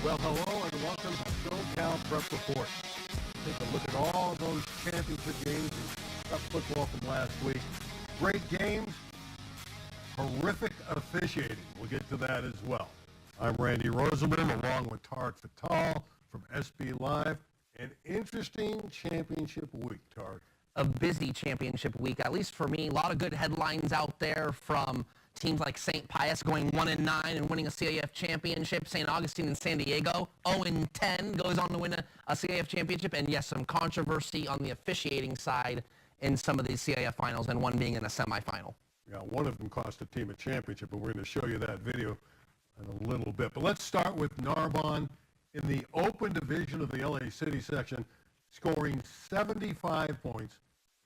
Well, hello and welcome to SoCal Prep Report. Take a look at all those championship games and prep football from last week. Great games, horrific officiating. We'll get to that as well. I'm Randy Rosenbaum along with Tarek from SB Live. An interesting championship week, Tarek. A busy championship week, at least for me. A lot of good headlines out there from teams like St. Pius going 1-9 and winning a CIF championship. St. Augustine and San Diego 0-10 goes on to win a CIF championship. And yes, some controversy on the officiating side in some of these CIF finals, and one being in a semifinal. Yeah, one of them cost a team a championship, and we're going to show you that video in a little bit. But let's start with Narbonne in the open division of the LA City section, scoring 75 points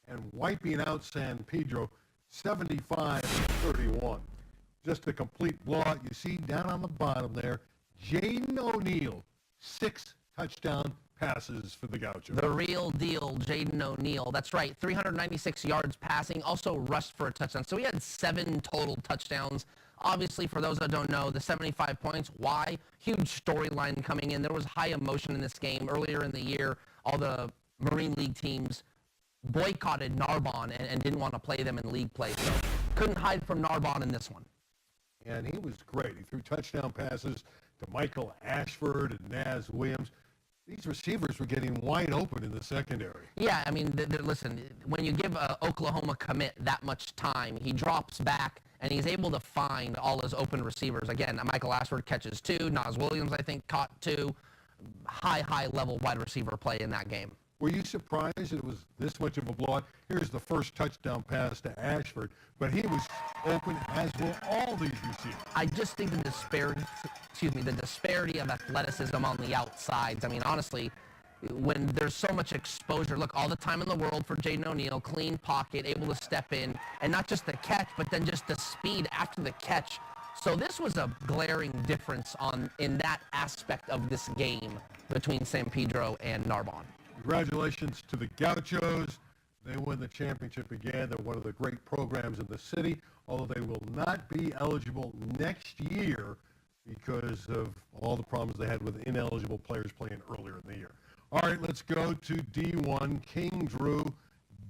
and wiping out San Pedro 75-31. Just a complete blowout. You see down on the bottom there, Jaden O'Neal, 6 touchdown passes for the Gauchos. The real deal, Jaden O'Neal. That's right, 396 yards passing, also rushed for a touchdown. So he had 7 total touchdowns. Obviously, for those that don't know, the 75 points, why? Huge storyline coming in. There was high emotion in this game. Earlier in the year, all the Marine League teams boycotted Narbonne and didn't want to play them in league play. So couldn't hide from Narbonne in this one. And he was great. He threw touchdown passes to Michael Ashford and Naz Williams. These receivers were getting wide open in the secondary. Yeah, I mean, listen, when you give a Oklahoma commit that much time, he drops back and he's able to find all his open receivers. Again, Michael Ashford catches 2. Naz Williams, I think, caught 2. High level wide receiver play in that game. Were you surprised it was this much of a blowout? Here's the first touchdown pass to Ashford, but he was open, as were all these receivers. I just think the disparity of athleticism on the outsides. I mean, honestly, when there's so much exposure, look, all the time in the world for Jaden O'Neal, clean pocket, able to step in, and not just the catch, but then just the speed after the catch. So this was a glaring difference in that aspect of this game between San Pedro and Narbonne. Congratulations to the Gauchos. They win the championship again. They're one of the great programs in the city, although they will not be eligible next year because of all the problems they had with ineligible players playing earlier in the year. All right, let's go to D1. King Drew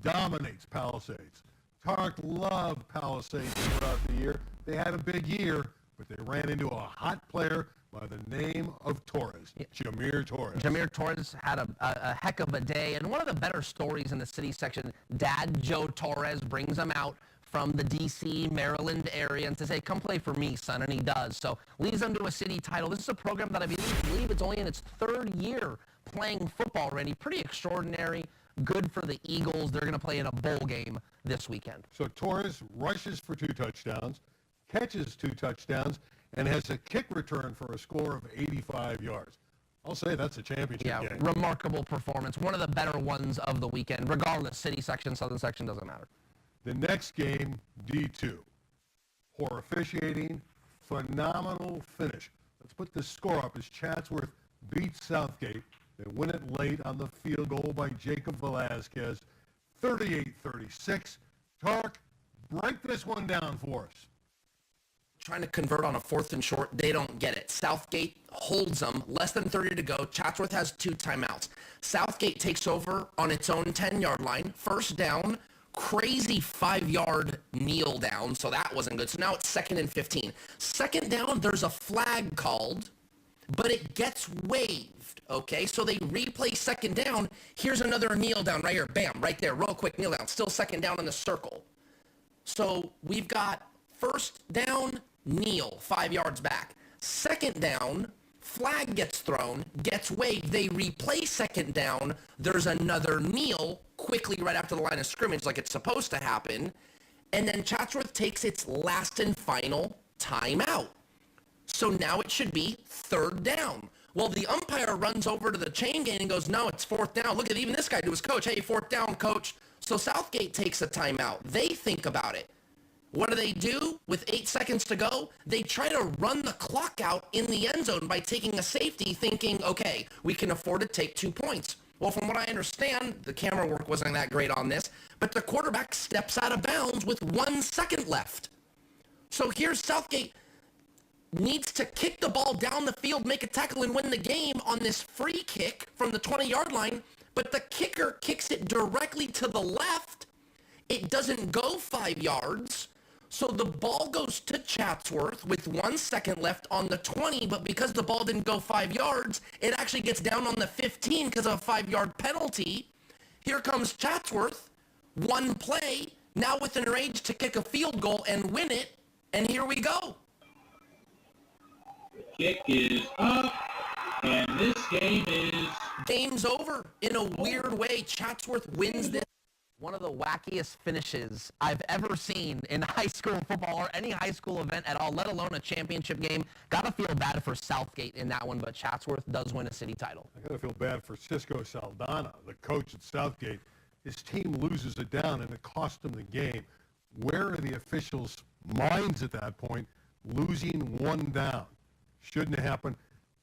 dominates Palisades. Tarek loved Palisades throughout the year. They had a big year, but they ran into a hot player by the name of Torres, Jameer Torres. Jameer Torres had a heck of a day, and one of the better stories in the city section, Dad Joe Torres brings him out from the D.C., Maryland area and says, hey, come play for me, son, and he does. So leads them to a city title. This is a program that I believe it's only in its 3rd year playing football already. Pretty extraordinary. Good for the Eagles. They're going to play in a bowl game this weekend. So Torres rushes for 2 touchdowns, catches 2 touchdowns, and has a kick return for a score of 85 yards. I'll say that's a championship game. Remarkable performance. One of the better ones of the weekend, regardless, city section, southern section, doesn't matter. The next game, D2. Poor officiating, phenomenal finish. Let's put the score up as Chatsworth beats Southgate. They win it late on the field goal by Jacob Velasquez, 38-36. Tarek, break this one down for us. Trying to convert on a 4th and short, they don't get it. Southgate holds them, less than 30 to go. Chatsworth has 2 timeouts. Southgate takes over on its own 10-yard line. First down, crazy 5-yard kneel down, so that wasn't good. So now it's 2nd and 15. Second down, there's a flag called, but it gets waived, okay? So they replay 2nd down. Here's another kneel down right here. Bam, right there, real quick kneel down. Still 2nd down in the circle. So we've got first down, kneel, 5 yards back. Second down, flag gets thrown, gets waived. They replay 2nd down. There's another kneel quickly right after the line of scrimmage like it's supposed to happen. And then Chatsworth takes its last and final timeout. So now it should be 3rd down. Well, the umpire runs over to the chain gang and goes, no, it's 4th down. Look at even this guy to his coach. Hey, 4th down, coach. So Southgate takes a timeout. They think about it. What do? With 8 seconds to go, they try to run the clock out in the end zone by taking a safety, thinking, okay, we can afford to take 2 points. Well, from what I understand, the camera work wasn't that great on this, but the quarterback steps out of bounds with 1 second left. So here's Southgate. needs to kick the ball down the field, make a tackle, and win the game on this free kick from the 20-yard line, but the kicker kicks it directly to the left. It doesn't go 5 yards, so the ball goes to Chatsworth with 1 second left on the 20, but because the ball didn't go 5 yards, it actually gets down on the 15 because of a 5-yard penalty. Here comes Chatsworth, one play, now within range to kick a field goal and win it, and here we go. Kick is up, and this Game's over. In a weird way, Chatsworth wins this. One of the wackiest finishes I've ever seen in high school football or any high school event at all, let alone a championship game. Gotta feel bad for Southgate in that one, but Chatsworth does win a city title. I gotta feel bad for Cisco Saldana, the coach at Southgate. His team loses it down, and it cost him the game. Where are the officials' minds at that point? Losing one down. Shouldn't have happened.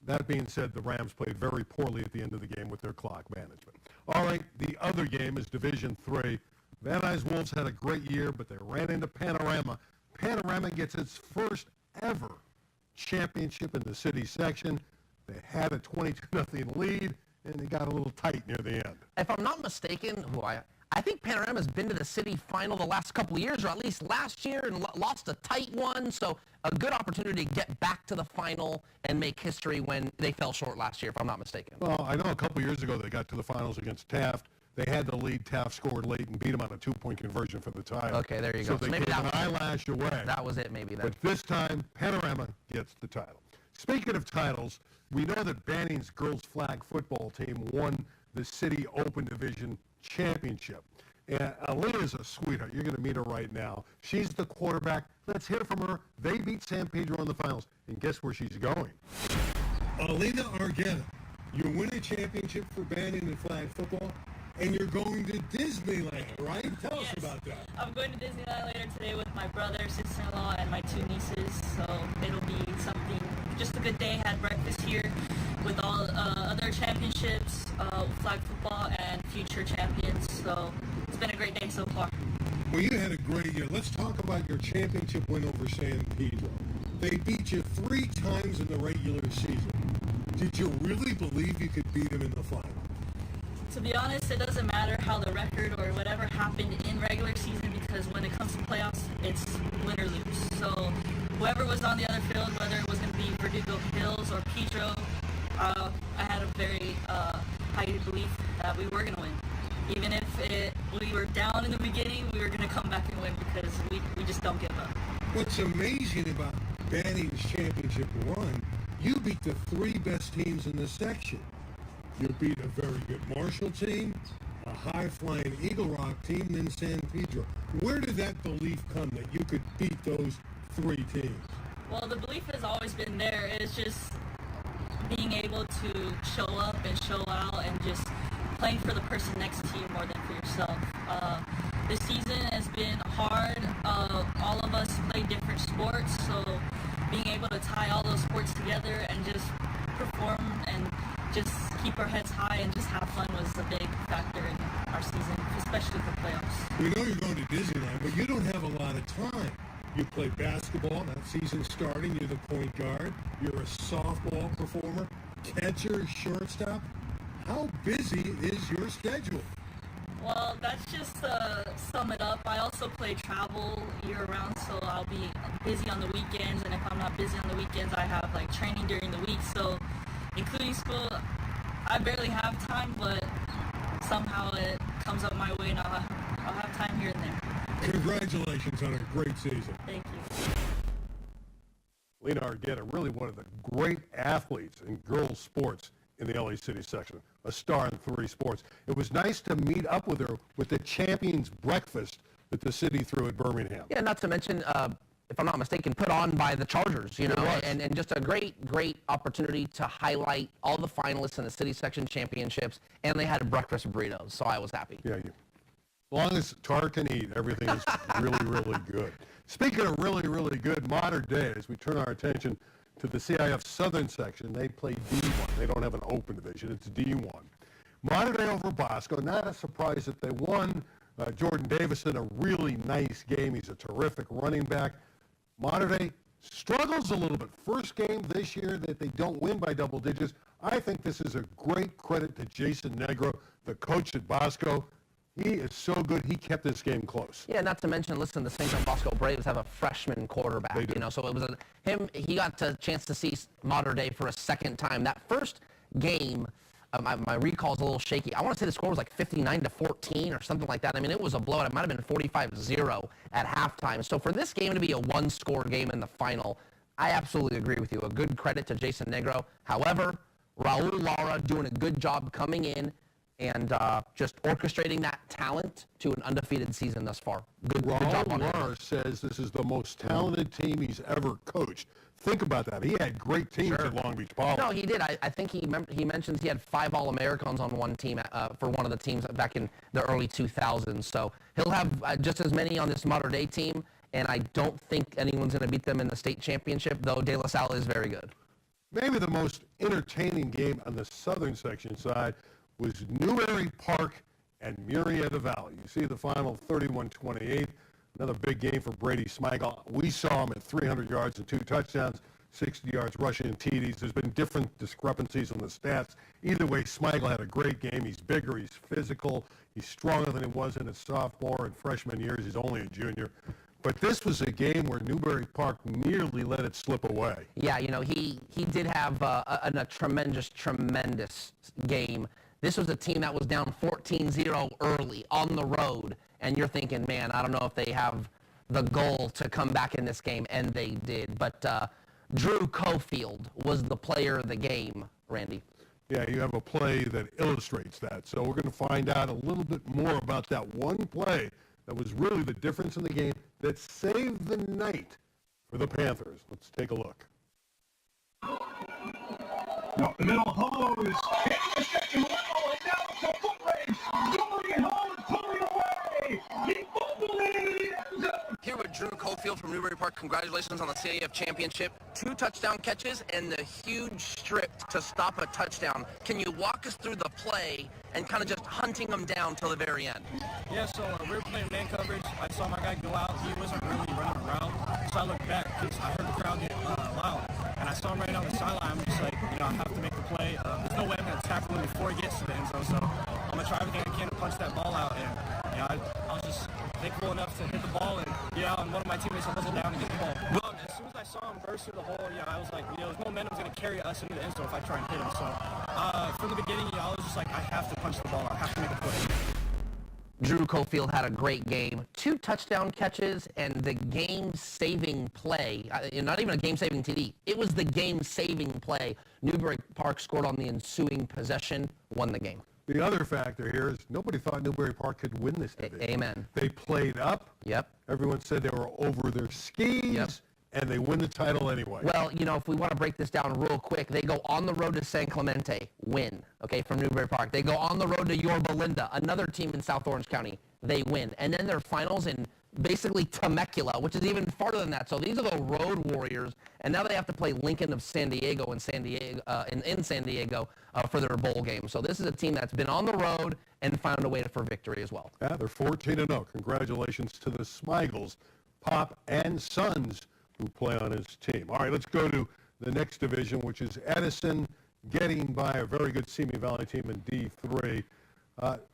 That being said, the Rams played very poorly at the end of the game with their clock management. All right, the other game is Division III. Van Nuys Wolves had a great year, but they ran into Panorama. Panorama gets its first ever championship in the city section. They had a 22-0 lead, and they got a little tight near the end. If I'm not mistaken, I think Panorama's been to the city final the last couple of years, or at least last year, and lost a tight one. So a good opportunity to get back to the final and make history when they fell short last year, if I'm not mistaken. Well, I know a couple years ago they got to the finals against Taft. They had the lead. Taft scored late and beat them on a 2-point conversion for the title. Okay, there you so go. So they maybe gave an that eyelash away. That was it, maybe then. But this time, Panorama gets the title. Speaking of titles, we know that Banning's girls flag football team won the City Open Division Championship. And Aaliyah's a sweetheart. You're going to meet her right now. She's the quarterback. Let's hear from her. They beat San Pedro in the finals. And guess where she's going? Alina Argueta, you win a championship for Banning in flag football, and you're going to Disneyland, right? Tell us about that. I'm going to Disneyland later today with my brother, sister-in-law, and my 2 nieces. So it'll be something, just a good day. Had breakfast here with all other championships, flag football, and future champions. So it's been a great day so far. Well, you had a great year. Let's talk about your championship win over San Pedro. They beat you 3 times in the regular season. Did you really believe you could beat them in the final? To be honest, it doesn't matter how the record or whatever happened in regular season, because when it comes to playoffs, it's win or lose. So whoever was on the other field, whether it was going to be Verdugo Hills or Pedro, I had a very high belief that we were going to win. Even if we were down in the beginning, we were going to come back and win, because we just don't give up. What's amazing about Banning's championship run, you beat the 3 best teams in the section. You beat a very good Marshall team, a high-flying Eagle Rock team, then San Pedro. Where did that belief come that you could beat those 3 teams? Well, the belief has always been there. It's just being able to show up and show out and just playing for the person next to you more than for yourself. This season has been hard. All of us play different sports, so being able to tie all those sports together and just perform and just keep our heads high and just have fun was a big factor in our season, especially for playoffs. We know you're going to Disneyland, but you don't have a lot of time. You play basketball, that season's starting, you're the point guard, you're a softball performer, catcher, shortstop. How busy is your schedule? Well, that's just to sum it up. I also play travel year-round, so I'll be busy on the weekends, and if I'm not busy on the weekends, I have like training during the week. So including school, I barely have time, but somehow it comes up my way, and I'll have time here and there. Congratulations on a great season. Thank you. Lena Argueta, really one of the great athletes in girls sports in the LA City section, a star in 3 sports. It was nice to meet up with her with the Champions Breakfast that the city threw at Birmingham. Yeah, not to mention, if I'm not mistaken, put on by the Chargers, you know, and just a great opportunity to highlight all the finalists in the city section championships, and they had breakfast burritos, so I was happy. Yeah, as long as Tarek can eat, everything is really good. Speaking of really good, modern day, as we turn our attention to the CIF Southern section, they play D1. They don't have an open division. It's D1. Modern day over Bosco, not a surprise that they won. Jordan Davison, a really nice game. He's a terrific running back. Modern day struggles a little bit. First game this year that they don't win by double digits. I think this is a great credit to Jason Negro, the coach at Bosco. He is so good. He kept this game close. Yeah, not to mention, listen, the St. John Bosco Braves have a freshman quarterback. They do. You know, so it was him. He got a chance to see Mater Dei for a second time. That first game, my recall is a little shaky. I want to say the score was like 59-14 or something like that. I mean, it was a blowout. It might have been 45-0 at halftime. So for this game to be a one-score game in the final, I absolutely agree with you. A good credit to Jason Negro. However, Raul Lara doing a good job coming in and just orchestrating that talent to an undefeated season thus far. Good job on him. Raul Lara says this is the most talented team he's ever coached. Think about that. He had great teams at Long Beach Poly. No, he did. I think he mentions he had 5 All-Americans on one team for one of the teams back in the early 2000s. So he'll have just as many on this Mater Dei team, and I don't think anyone's going to beat them in the state championship, though De La Salle is very good. Maybe the most entertaining game on the southern section side was Newberry Park and Murrieta Valley. You see the final 31-28. Another big game for Brady Smigel. We saw him at 300 yards and 2 touchdowns, 60 yards rushing and TDs. There's been different discrepancies on the stats. Either way, Smigel had a great game. He's bigger, he's physical, he's stronger than he was in his sophomore and freshman years. He's only a junior. But this was a game where Newberry Park nearly let it slip away. Yeah, you know, he did have a tremendous game. This was a team that was down 14-0 early on the road, and you're thinking, man, I don't know if they have the goal to come back in this game, and they did. But Drew Cofield was the player of the game, Randy. Yeah, you have a play that illustrates that. So we're going to find out a little bit more about that one play that was really the difference in the game that saved the night for the Panthers. Let's take a look. Up the middle, hose. Interception, level, and now it's a foot race. Going it home and pulling away. He fumbled it in the end zone. Here with Drew Cofield from Newberry Park. Congratulations on the CIF Championship. 2 touchdown catches and the huge strip to stop a touchdown. Can you walk us through the play and kind of just hunting them down till the very end? Yeah, so we were playing man coverage. I saw my guy go out. He wasn't really running around. So I looked back because I heard the crowd get loud. And I saw him right on the sideline. I'm just like, you know, I have to make the play. There's no way I'm going to tackle him before he gets to the end zone. So I'm going to try everything I can to punch that ball out. And, you know, I was just thankful enough to hit the ball and get out. And one of my teammates hustled down and get the ball. As soon as I saw him burst through the hole, you know, I was like, you know, his momentum's going to carry us into the end zone if I try and hit him. So from the beginning, you know, I was just like, I have to punch the ball out. I have to make a play. Drew Cofield had a great game. 2 touchdown catches and the game-saving play. Not even a game-saving TD. It was the game-saving play. Newberry Park scored on the ensuing possession, won the game. The other factor here is nobody thought Newberry Park could win this division. Amen. They played up. Yep. Everyone said they were over their skis. Yep. And they win the title anyway. Well, you know, if we want to break this down real quick, they go on the road to San Clemente, win, okay, from Newberry Park. They go on the road to Yorba Linda, another team in South Orange County. They win. And then their finals in basically Temecula, which is even farther than that. So these are the road warriors, and now they have to play Lincoln of San Diego in San Diego for their bowl game. So this is a team that's been on the road and found a way for victory as well. Yeah, they're 14-0. Congratulations to the Smigels, Pop and Sons, who play on his team. All right, let's go to the next division, which is Edison getting by a very good Simi Valley team in D3.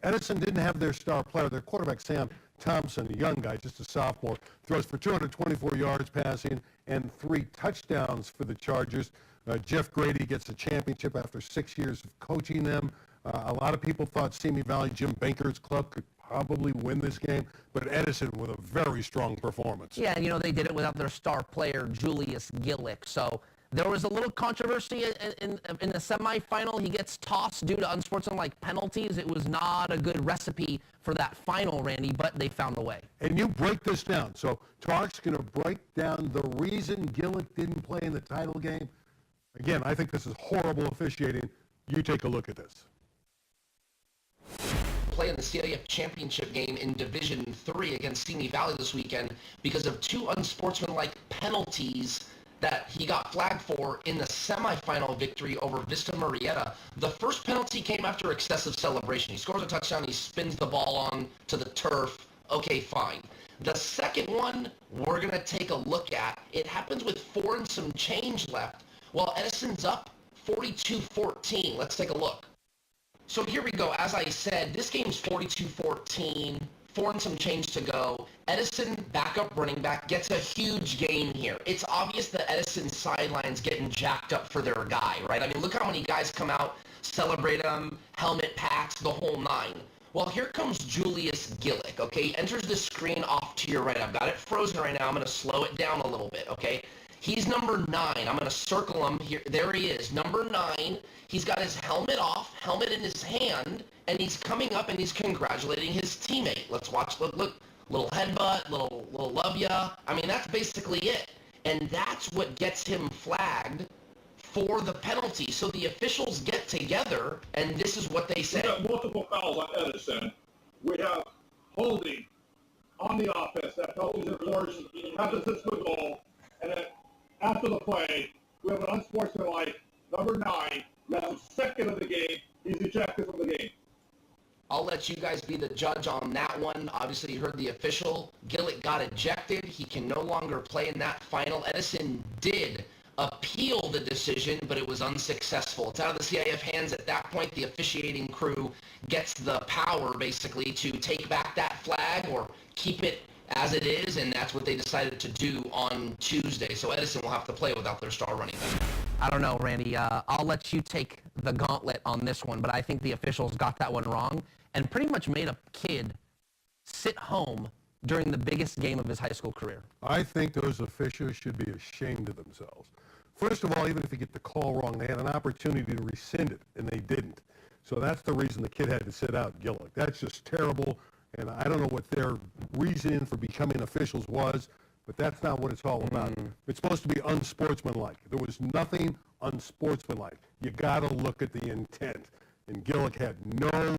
Edison didn't have their star player. Their quarterback, Sam Thompson, a young guy, just a sophomore, throws for 224 yards passing and 3 touchdowns for the Chargers. Jeff Grady gets a championship after 6 years of coaching them. A lot of people thought Simi Valley, Jim Banker's club, could probably win this game, but Edison with a very strong performance. Yeah, and you know, they did it without their star player, Julius Gillick. So there was a little controversy in the semifinal. He gets tossed due to unsportsmanlike penalties. It was not a good recipe for that final, Randy, but they found a way. And you break this down. So Tarek's going to break down the reason Gillick didn't play in the title game. Again, I think this is horrible officiating. You take a look at this. Play in the CIF Championship game in Division 3 against Simi Valley this weekend because of 2 unsportsmanlike penalties that he got flagged for in the semifinal victory over Vista Murrieta. The first penalty came after excessive celebration. He scores a touchdown, he spins the ball on to the turf. Okay, fine. The second one we're going to take a look at. It happens with 4 and some change left. Well, Edison's up 42-14. Let's take a look. So here we go. As I said, this game's 42-14, 4 and some change to go. Edison, backup running back, gets a huge gain here. It's obvious that Edison's sideline's getting jacked up for their guy, right? I mean, look how many guys come out, celebrate him, helmet pats, the whole 9. Well, here comes Julius Gillick, okay? Enters the screen off to your right. I've got it frozen right now. I'm going to slow it down a little bit, okay? He's number 9. I'm going to circle him here. There he is, number 9. He's got his helmet off, helmet in his hand, and he's coming up and he's congratulating his teammate. Let's watch. Look, little headbutt, little love ya. I mean, that's basically it. And that's what gets him flagged for the penalty. So the officials get together, and this is what they say. We have multiple fouls on Edison. We have holding on the offense. That penalty is enforced. Have the physical goal. And then after the play, we have an unsportsmanlike number 9. That's the second of the game. He's ejected from the game. I'll let you guys be the judge on that one. Obviously, you heard the official. Gillick got ejected. He can no longer play in that final. Edison did appeal the decision, but it was unsuccessful. It's out of the CIF hands at that point. The officiating crew gets the power, basically, to take back that flag or keep it as it is, and that's what they decided to do on Tuesday. So Edison will have to play without their star running back. I don't know, Randy. I'll let you take the gauntlet on this one, but I think the officials got that one wrong and pretty much made a kid sit home during the biggest game of his high school career. I think those officials should be ashamed of themselves. First of all, even if you get the call wrong, they had an opportunity to rescind it, and they didn't. So that's the reason the kid had to sit out Gillick. That's just terrible, and I don't know what their reasoning for becoming officials was, but that's not what it's all about. It's supposed to be unsportsmanlike. There was nothing unsportsmanlike. You got to look at the intent, and Gillick had no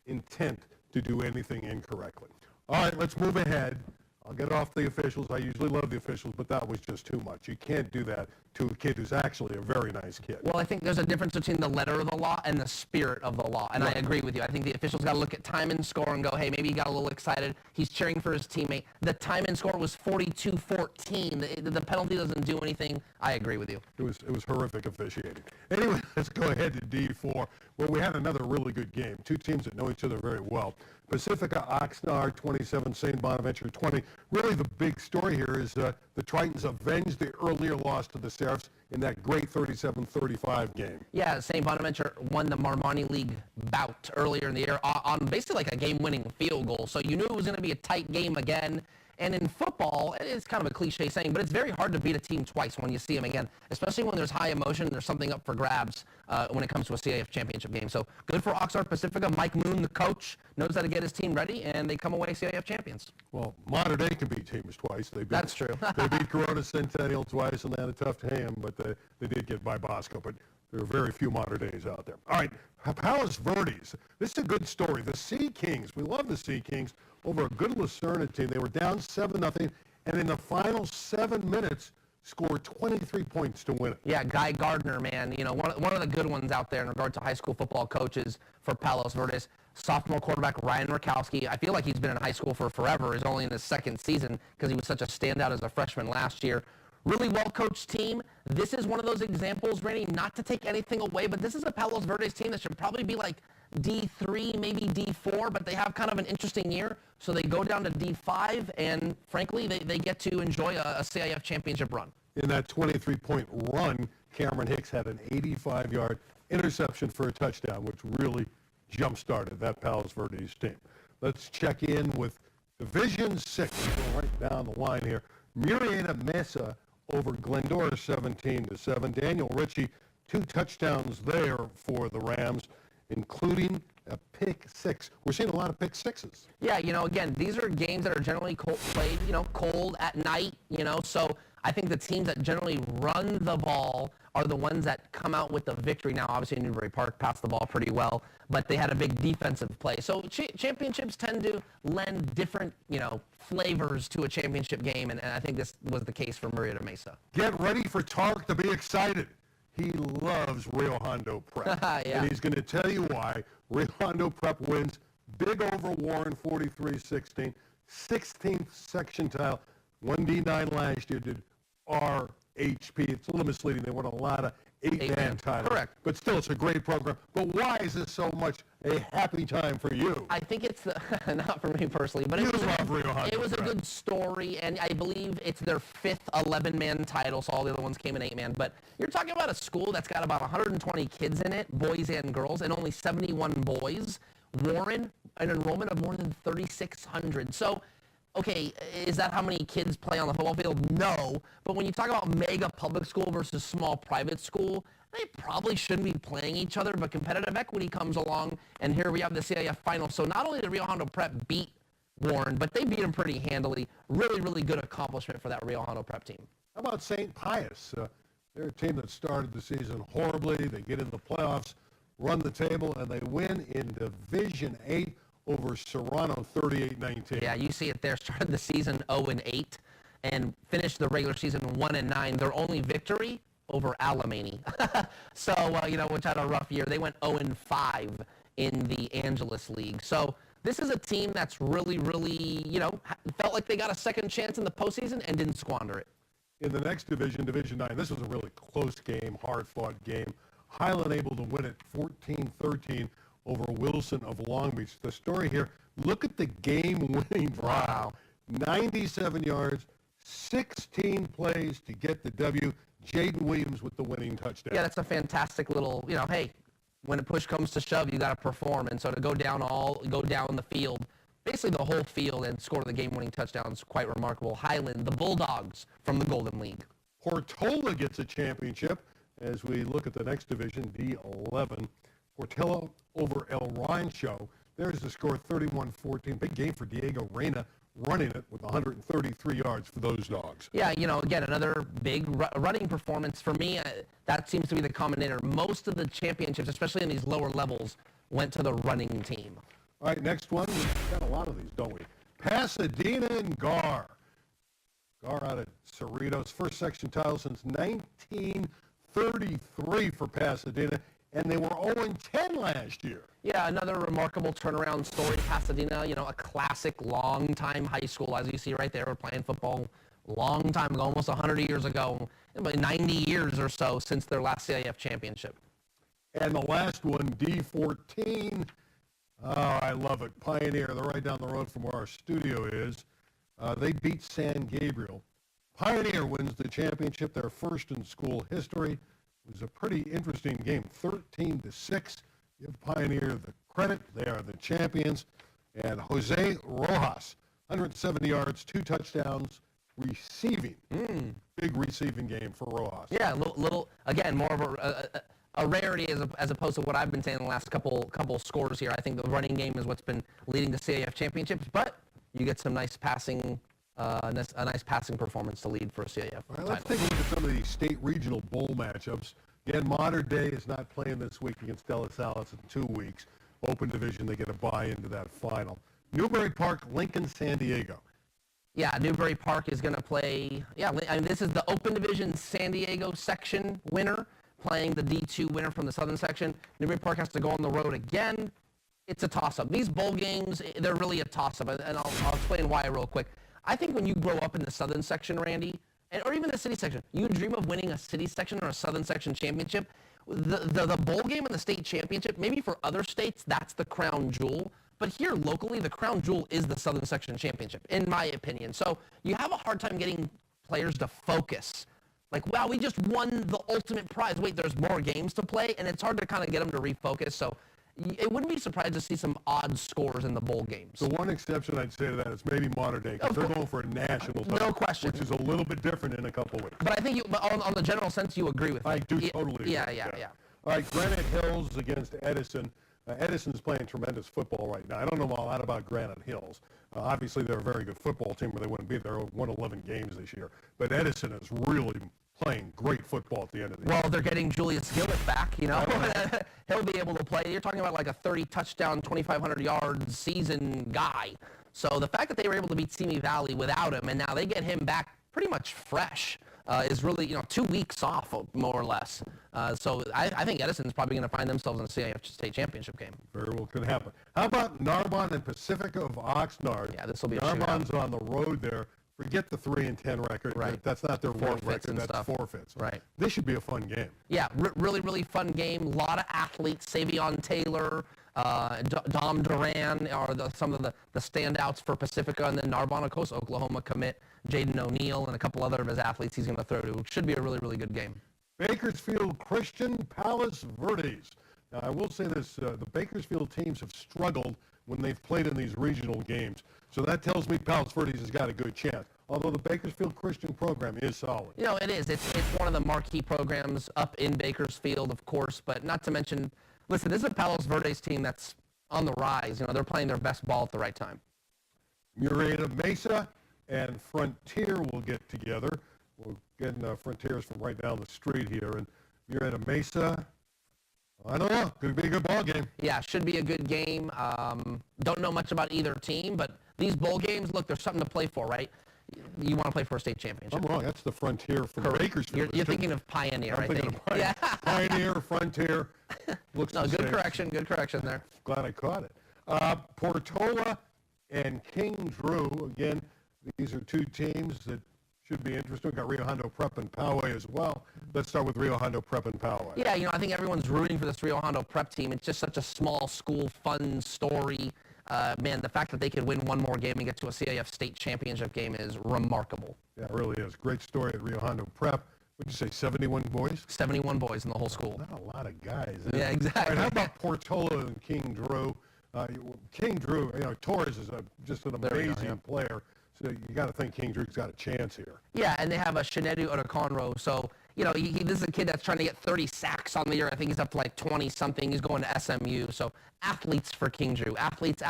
intent to do anything incorrectly. All right, let's move ahead. I'll get off the officials. I usually love the officials, but that was just too much. You can't do that to a kid who's actually a very nice kid. Well, I think there's a difference between the letter of the law and the spirit of the law, and I agree with you. I think the officials got to look at time and score and go, hey, maybe he got a little excited. He's cheering for his teammate. The time and score was 42-14. The penalty doesn't do anything. I agree with you. It was horrific officiating. Anyway, let's go ahead to D4, where we had another really good game. Two teams that know each other very well. Pacifica Oxnard 27, St. Bonaventure 20. Really the big story here is the Tritons avenged the earlier loss to the Seraphs in that great 37-35 game. Yeah, St. Bonaventure won the Marmani League bout earlier in the year on basically like a game-winning field goal. So you knew it was going to be a tight game again. And in football, it's kind of a cliche saying, but it's very hard to beat a team twice when you see them again, especially when there's high emotion and there's something up for grabs when it comes to a CIF championship game. So good for Oxnard Pacifica. Mike Moon, the coach, knows how to get his team ready, and they come away CIF champions. Well, Mater Dei can beat teams twice. That's true. They beat Corona Centennial twice, and they had a tough hand, but they did get by Bosco. But there are very few Mater Deis out there. All right, Palos Verdes. This is a good story. The Sea Kings, we love the Sea Kings, over a good Lucerna team. They were down 7-0, and in the final 7 minutes, scored 23 points to win it. Yeah, Guy Gardner, man, you know, one of the good ones out there in regard to high school football coaches for Palos Verdes. Sophomore quarterback Ryan Rakowski. I feel like he's been in high school for forever. He's only in his second season because he was such a standout as a freshman last year. Really well-coached team. This is one of those examples, Randy, not to take anything away, but this is a Palos Verdes team that should probably be like D3, maybe D4, but they have kind of an interesting year. So they go down to D5, and frankly, they get to enjoy a CIF championship run. In that 23-point run, Cameron Hicks had an 85-yard interception for a touchdown, which really jump-started that Palos Verdes team. Let's check in with Division 6. Go right down the line here. Murrieta Mesa over Glendora 17-7. Daniel Ritchie, 2 touchdowns there for the Rams, including a pick 6. We're seeing a lot of pick 6s. Yeah, you know, again, these are games that are generally played, you know, cold at night, you know, so I think the teams that generally run the ball are the ones that come out with the victory. Now, obviously, Newbury Park passed the ball pretty well, but they had a big defensive play. So championships tend to lend different, you know, flavors to a championship game, and I think this was the case for Murrieta Mesa. Get ready for Tarek to be excited. He loves Rio Hondo Prep. Yeah. And he's going to tell you why. Rio Hondo Prep wins big over Warren 43-16. 16th section title. 1D9 last year did RHP. It's a little misleading. They won a lot of eight-man titles. Correct. But still, it's a great program. But why is this so much a happy time for you? I think it's not for me personally, but You love Rio Hondo it was a Prep. good story, and I believe it's their 5th 11-man title, so all the other ones came in 8-man. But you're talking about a school that's got about 120 kids in it, boys and girls, and only 71 boys. Warren, an enrollment of more than 3,600. So, okay, is that how many kids play on the football field? No. But when you talk about mega public school versus small private school, they probably shouldn't be playing each other, but competitive equity comes along, and here we have the CIF final. So not only did Rio Hondo Prep beat Warren, but they beat him pretty handily. Really, really good accomplishment for that Rio Hondo Prep team. How about St. Pius? They're a team that started the season horribly. They get in the playoffs, run the table, and they win in Division 8 over Serrano 38-19. Yeah, you see it there. Started the season 0-8 and finished the regular season 1-9. Their only victory over Alemany. So, which had a rough year. They went 0-5 in the Angeles League. So this is a team that's really, really, felt like they got a second chance in the postseason and didn't squander it. In the next division, Division 9, this was a really close game, hard-fought game. Highland able to win it 14-13 over Wilson of Long Beach. The story here, look at the game-winning drive. Wow. 97 yards, 16 plays to get the W. Jaden Williams with the winning touchdown. Yeah, that's a fantastic little, hey, when a push comes to shove, you got to perform. And so to go down the field, basically the whole field, and score the game-winning touchdown is quite remarkable. Highland, the Bulldogs from the Golden League. Portola gets a championship as we look at the next division, D11. Portola over El Rancho. There's the score, 31-14. Big game for Diego Reyna, running it with 133 yards for those dogs. Yeah, again, another big running performance. For me, that seems to be the common denominator. Most of the championships, especially in these lower levels, went to the running team. All right, next one. We've got a lot of these, don't we? Pasadena and Gar. Gar out of Cerritos. First section title since 1933 for Pasadena, and they were 0-10 last year. Yeah, another remarkable turnaround story. Pasadena, a classic long-time high school, as you see right there. We're playing football long time ago, almost 100 years ago, about 90 years or so since their last CIF championship. And the last one, D14. Oh, I love it. Pioneer. They're right down the road from where our studio is. They beat San Gabriel. Pioneer wins the championship, their first in school history. It was a pretty interesting game, 13-6. Give Pioneer the credit. They are the champions. And Jose Rojas, 170 yards, 2 touchdowns, receiving. Big receiving game for Rojas. Yeah, little again, more of a rarity as opposed to what I've been saying in the last couple scores here. I think the running game is what's been leading the CIF championships, but you get some nice passing, a nice passing performance to lead for a CIF. All right, let's take a look at some of these state regional bowl matchups. Again, Modern Day is not playing this week against De La Salle in 2 weeks. Open division, they get a bye into that final. Newbury Park, Lincoln, San Diego. Yeah, Newbury Park is going to play. Yeah, this is the Open Division San Diego section winner playing the D2 winner from the Southern section. Newbury Park has to go on the road again. It's a toss-up. These bowl games, they're really a toss-up, and I'll explain why real quick. I think when you grow up in the Southern section, Randy, or even the city section, you dream of winning a city section or a Southern section championship. The bowl game and the state championship, maybe for other states, that's the crown jewel. But here locally, the crown jewel is the Southern section championship, in my opinion. So you have a hard time getting players to focus. Like, wow, we just won the ultimate prize. Wait, there's more games to play, and it's hard to kind of get them to refocus. So it wouldn't be surprised to see some odd scores in the bowl games. The one exception I'd say to that is maybe Modern Day, because they're going for a national title. No question. Which is a little bit different in a couple of weeks. But I think on the general sense, you agree with me. I do totally agree. Yeah. All right, Granite Hills against Edison. Edison's playing tremendous football right now. I don't know a lot about Granite Hills. Obviously, they're a very good football team, or they wouldn't be there. They won 11 games this year. But Edison is really playing great football at the end of the year. Well, they're getting Julius Gillett back, He'll be able to play. You're talking about like a 30-touchdown, 2,500-yard season guy. So the fact that they were able to beat Simi Valley without him, and now they get him back pretty much fresh, is really, 2 weeks off, more or less. So I think Edison's probably going to find themselves in the CIF State Championship game. Very well could happen. How about Narbonne and Pacifica of Oxnard? Yeah, this will be a shootout. Narbonne's on the road there. Forget the 3-10 record. Right. That's not their real Forfeits record. and That's stuff. forfeits. Right. This should be a fun game. Yeah, really, really fun game. A lot of athletes. Savion Taylor, Dom Duran are some of the standouts for Pacifica. And then Narbonne, of course, Oklahoma commit Jaden O'Neal and a couple other of his athletes he's going to throw to. It should be a really, really good game. Bakersfield Christian, Palos Verdes. Now, I will say this, the Bakersfield teams have struggled when they've played in these regional games. So that tells me Palos Verdes has got a good chance, although the Bakersfield Christian program is solid. It is. It's one of the marquee programs up in Bakersfield, of course, but not to mention, listen, this is a Palos Verdes team that's on the rise. They're playing their best ball at the right time. Murrieta Mesa and Frontier will get together. We're getting Frontiers from right down the street here. And Murrieta Mesa, I don't know. Could be a good ball game. Yeah, should be a good game. Don't know much about either team, but these bowl games, look, there's something to play for, right? You want to play for a state championship. I'm wrong. That's the Frontier from Bakersfield. You're thinking of Pioneer, I'm thinking of Pioneer. Yeah. Pioneer, Frontier. Looks No, the good same. correction. Good correction there. Glad I caught it. Portola and King Drew. Again, these are two teams that should be interesting. We've got Rio Hondo Prep and Poway as well. Let's start with Rio Hondo Prep and Poway. Yeah, I think everyone's rooting for this Rio Hondo Prep team. It's just such a small school, fun story. Man, the fact that they could win one more game and get to a CIF State Championship game is remarkable. Yeah, it really is. Great story at Rio Hondo Prep. What'd you say, 71 boys? 71 boys in the whole school. Not a lot of guys. Yeah, exactly. All right, how about Portola and King Drew? King Drew, Torres is just an amazing player. So you got to think King Drew's got a chance here. Yeah, and they have a Shinedu Otokonro. So, this is a kid that's trying to get 30 sacks on the year. I think he's up to like 20-something. He's going to SMU. So athletes for King Drew. Athletes.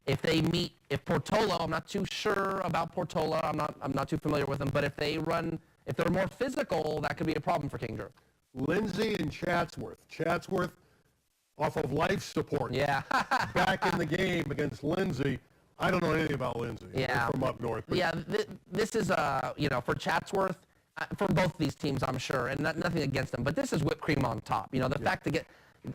If they meet, if Portola, I'm not too sure about Portola. I'm not too familiar with them. But if they're more physical, that could be a problem for King Drew. Lindsay and Chatsworth. Chatsworth off of life support. Yeah. Back in the game against Lindsay. I don't know anything about Lindsay. Yeah. They're from up north. Yeah, this is, for Chatsworth, for both these teams, I'm sure, and nothing against them, but this is whipped cream on top. The fact that,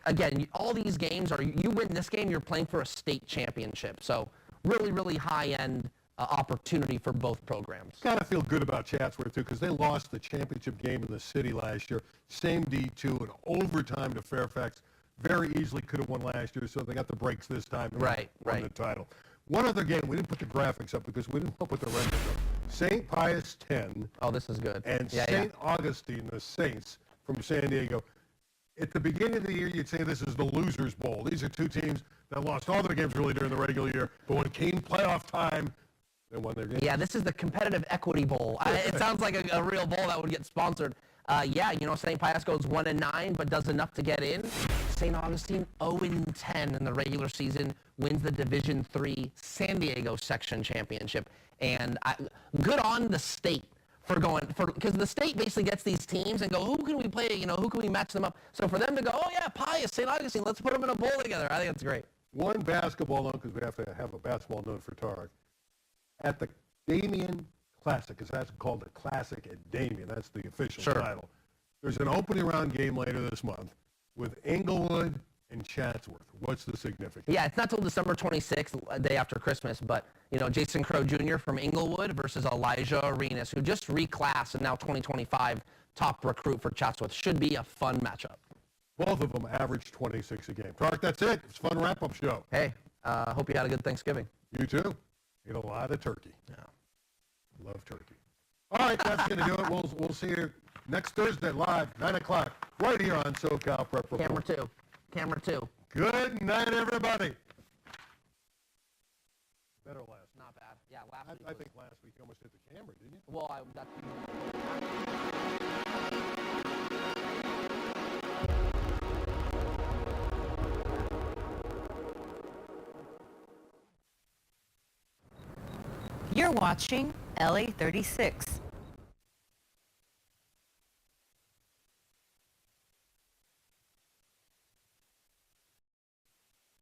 again, all these games you win this game, you're playing for a state championship. So really, really high-end opportunity for both programs. Got to feel good about Chatsworth, too, because they lost the championship game in the city last year. Same D2 in overtime to Fairfax. Very easily could have won last year, so they got the breaks this time and won the title. One other game, we didn't put the graphics up because we didn't put the records up. St. Pius 10. Oh, this is good. And St. Augustine, the Saints from San Diego. At the beginning of the year, you'd say this is the Losers Bowl. These are two teams that lost all their games really during the regular year, but when it came playoff time, they won their game. Yeah, this is the Competitive Equity Bowl. It sounds like a real bowl that would get sponsored. St. Pius goes 1-9, but does enough to get in. St. Augustine 0-10 in the regular season, wins the Division III San Diego Section Championship, and good on the state because the state basically gets these teams and go, who can we play? Who can we match them up? So for them to go, oh yeah, Pius, St. Augustine, let's put them in a bowl together. I think that's great. One basketball note, because we have to have a basketball note for Tarek. At the Damien Classic, because that's called the Classic at Damien. That's the official title. There's an opening round game later this month with Inglewood and Chatsworth. What's the significance? Yeah, it's not till December 26th, day after Christmas, but, Jason Crow Jr. from Inglewood versus Elijah Arenas, who just reclassed and now 2025 top recruit for Chatsworth. Should be a fun matchup. Both of them average 26 a game. Tarek, that's it. It's a fun wrap-up show. Hey, hope you had a good Thanksgiving. You too. Ate a lot of turkey. Yeah. Love turkey. All right, that's going to do it. We'll see you next Thursday live, 9 o'clock, right here on SoCal Prep Report. Camera 2. Good night, everybody. Better last. Not bad. Yeah, last week. I think last week you almost hit the camera, didn't you? Well, that's... You're watching LA 36.